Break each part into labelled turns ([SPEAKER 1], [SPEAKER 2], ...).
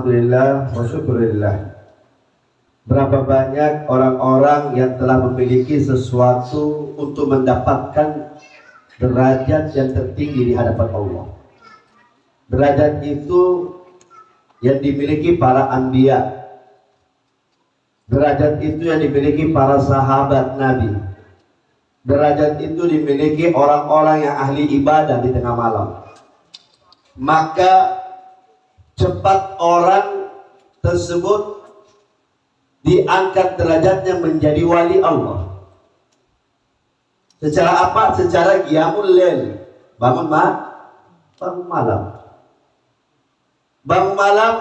[SPEAKER 1] Alhamdulillah wa syukurillah. Berapa banyak orang-orang yang telah memiliki sesuatu untuk mendapatkan derajat yang tertinggi di hadapan Allah. Derajat itu yang dimiliki para anbiya. Derajat itu yang dimiliki para sahabat Nabi. Derajat itu dimiliki orang-orang yang ahli ibadah di tengah malam. Maka cepat orang tersebut diangkat derajatnya menjadi wali Allah. Secara apa? Secara qiyamul lail, bangun malam. Bangun malam,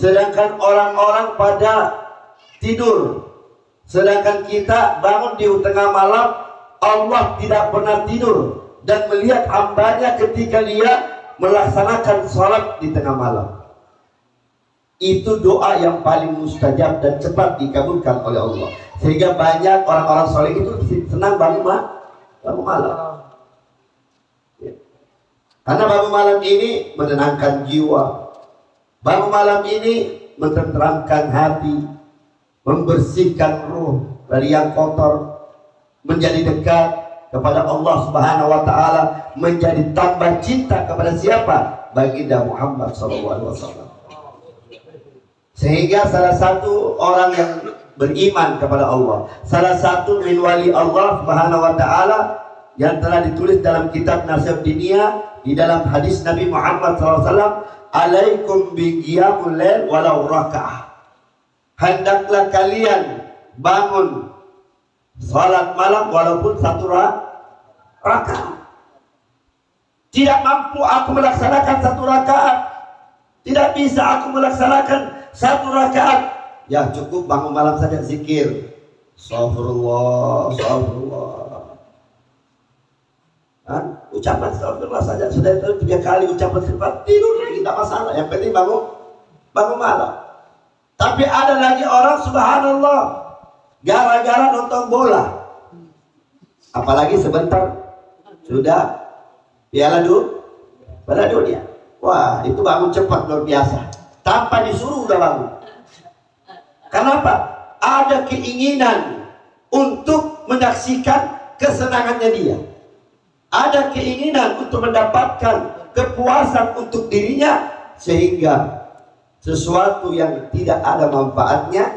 [SPEAKER 1] sedangkan orang-orang pada tidur. Sedangkan kita bangun di tengah malam. Allah tidak pernah tidur dan melihat hambanya ketika dia melaksanakan sholat di tengah malam. Itu doa yang paling mustajab dan cepat dikabulkan oleh Allah. Sehingga banyak orang-orang soleh itu senang bangun malam. Ya. Karena bangun malam ini menenangkan jiwa. Bangun malam ini menenteramkan hati, membersihkan ruh dari yang kotor, menjadi dekat kepada Allah Subhanahu wa taala, menjadi tambah cinta kepada siapa? Baginda Muhammad SAW. Sehingga salah satu orang yang beriman kepada Allah, salah satu min wali Allah Subhanahu wa taala yang telah ditulis dalam kitab Nasihat Diniyah, di dalam hadis Nabi Muhammad SAW, alaikum bi qiyamul lail walau raka'ah. Hendaklah kalian bangun salat malam walaupun satu rakaat. Tidak mampu aku melaksanakan satu rakaat, tidak bisa aku melaksanakan satu rakaat, ya cukup bangun malam saja zikir. Astagfirullah, astagfirullah. Ucapan astagfirullah saja sudah itu 3 kali ucapan sifat, tidur lagi tidak masalah. Yang penting bangun malam. Tapi ada lagi orang subhanallah gara-gara nonton bola, apalagi sebentar sudah piala dunia. Wah, itu bangun cepat luar biasa. Tanpa disuruh udah bangun. Kenapa? Ada keinginan untuk menyaksikan kesenangannya dia. Ada keinginan untuk mendapatkan kepuasan untuk dirinya, sehingga sesuatu yang tidak ada manfaatnya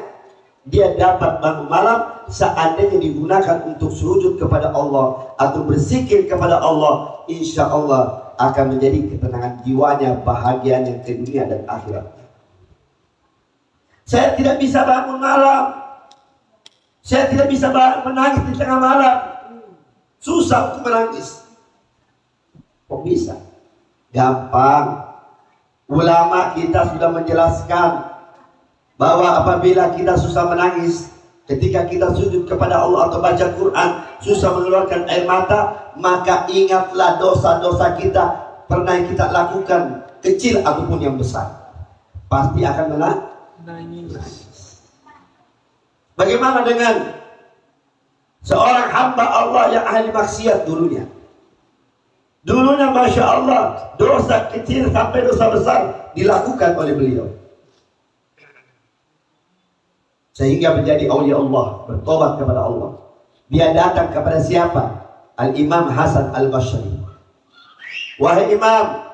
[SPEAKER 1] dia dapat bangun malam, seandainya digunakan untuk sujud kepada Allah atau berzikir kepada Allah, insya Allah akan menjadi ketenangan jiwanya, bahagianya ke dunia dan akhirat. Saya tidak bisa bangun malam, saya tidak bisa menangis di tengah malam, susah untuk menangis. Kok bisa? Gampang. Ulama kita sudah menjelaskan bahwa apabila kita susah menangis ketika kita sujud kepada Allah atau baca Quran, susah mengeluarkan air mata, maka ingatlah dosa-dosa kita pernah yang kita lakukan, kecil ataupun yang besar, pasti akan menangis. Bagaimana dengan seorang hamba Allah yang ahli maksiat dulunya? Dulunya Masya Allah, dosa kecil sampai dosa besar dilakukan oleh beliau, sehingga menjadi awliya Allah, bertobat kepada Allah. Dia datang kepada siapa? Al-Imam Hasan Al-Basri. Wahai Imam,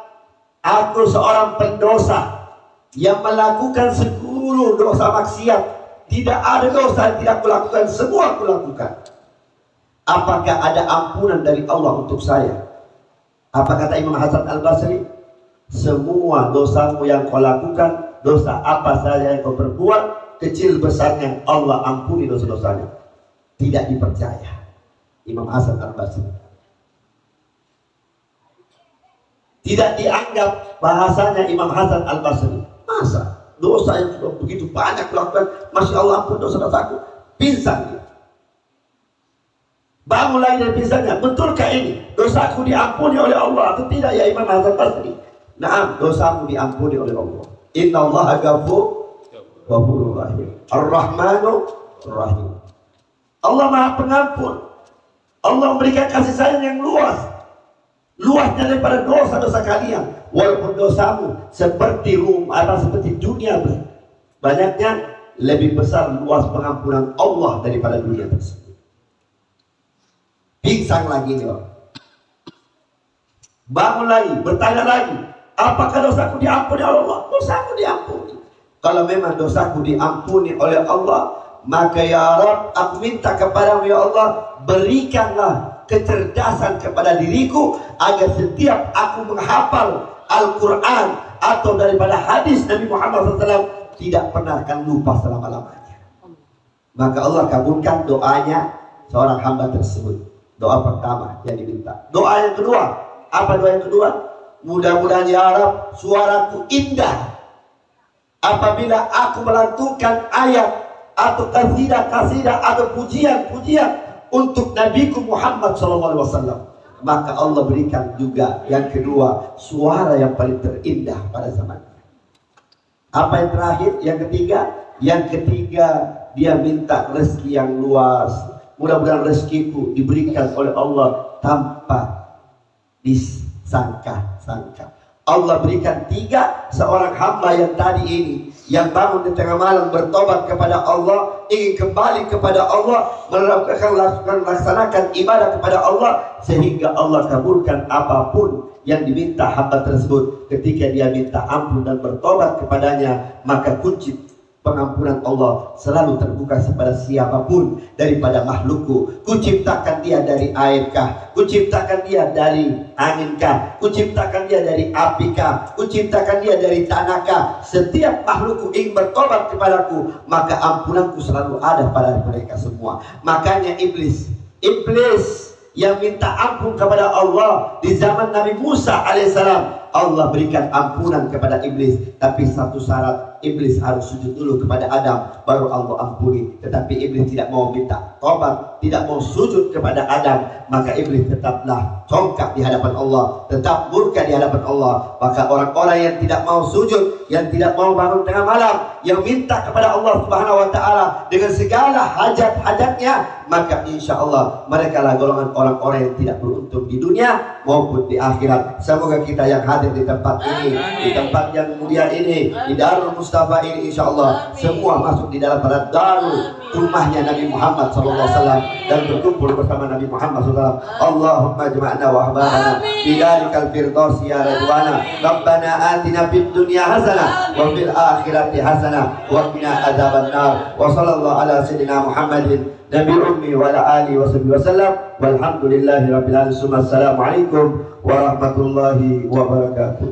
[SPEAKER 1] aku seorang pendosa yang melakukan 10 dosa maksiat. Tidak ada dosa yang tidak kulakukan, semua kulakukan. Apakah ada ampunan dari Allah untuk saya? Apa kata Imam Hasan Al-Basri? Semua dosamu yang kau lakukan, dosa apa saja yang kau perbuat, kecil besarnya Allah ampuni dosa-dosanya. Tidak dipercaya Imam Hasan Al-Basri. Tidak dianggap bahasanya Imam Hasan Al-Basri. Masa dosa yang sudah begitu banyak lakukan, Masya Allah ampun dosa-dosaku, pingsan dia. Bangun lagi dari pingsannya, betulkah ini dosaku diampuni oleh Allah atau tidak ya Imam Hasan Basri? Naam, dosamu diampuni oleh Allah. Inna Allah ghafurur rahim, Ar-Rahmanu Rahim. Allah Maha Pengampun. Allah memberikan kasih sayang yang luas. luasnya daripada dosa-dosa kalian. Walaupun dosamu seperti seperti dunia banyaknya, lebih besar luas pengampunan Allah daripada dunia tersebut. Pingsan lagi nih orang. Bangun lagi, bertanya lagi, apakah dosaku diampuni oleh Allah? Dosaku diampuni. Kalau memang dosaku diampuni oleh Allah, maka ya Rabb, aku minta kepadamu ya Allah, berikanlah kecerdasan kepada diriku agar setiap aku menghafal Al-Quran atau daripada hadis Nabi Muhammad SAW tidak pernah akan lupa selama-lamanya. Maka Allah kabulkan doanya seorang hamba tersebut. Doa pertama yang diminta. Doa yang kedua, apa doa yang kedua? Mudah-mudahan ya Rabb, suaraku indah apabila aku melantunkan ayat atau kasidah atau pujian untuk Nabiku Muhammad SAW. Maka Allah berikan juga yang kedua, suara yang paling terindah pada zamannya. Apa yang terakhir? Yang ketiga dia minta rezeki yang luas. Mudah-mudahan rezekiku diberikan oleh Allah tanpa disangka-sangka. Allah berikan 3 seorang hamba yang tadi ini, yang bangun di tengah malam bertobat kepada Allah, ingin kembali kepada Allah, melaksanakan ibadah kepada Allah, sehingga Allah kabulkan apapun yang diminta hamba tersebut. Ketika dia minta ampun dan bertobat kepadanya, maka kunci pengampunan Allah selalu terbuka kepada siapapun daripada makhlukku. Kuciptakan dia dari airkah, kuciptakan dia dari anginkah, kuciptakan dia dari apikah, kuciptakan dia dari tanahkah. Setiap makhlukku ingin bertobat kepadaku, maka ampunanku selalu ada pada mereka semua. Makanya iblis yang minta ampun kepada Allah di zaman Nabi Musa alaihissalam, Allah berikan ampunan kepada iblis, tapi satu syarat, iblis harus sujud dulu kepada Adam, baru Allah ampuni. Tetapi iblis tidak mau minta tobat, tidak mau sujud kepada Adam, maka iblis tetaplah congkak di hadapan Allah, tetap murka di hadapan Allah. Maka orang-orang yang tidak mau sujud, yang tidak mau bangun tengah malam, yang minta kepada Allah Subhanahu wa Ta'ala dengan segala hajat-hajatnya, maka insya Allah mereka lah golongan orang-orang yang tidak beruntung di dunia maupun di akhirat. Semoga kita yang hadir di tempat ini, di tempat yang mulia ini, di Darul Mustafa ini, insya Allah semua masuk di dalam pada darul rumahnya Nabi Muhammad SAW dan berkumpul bersama Nabi Muhammad SAW. Allahumma jama'na wa ahbarana bidarikal firdaus ya radwana. Rabbana atina fid dunya hasanah wa fil akhirati hasanah wa qina adzabannar. Wa sallallahu ala sayyidina Muhammadin Nabi ummi wa ala alihi wa sahbihi wasallam. Walhamdulillahi rabbil alamin. Assalamualaikum warahmatullahi wabarakatuh.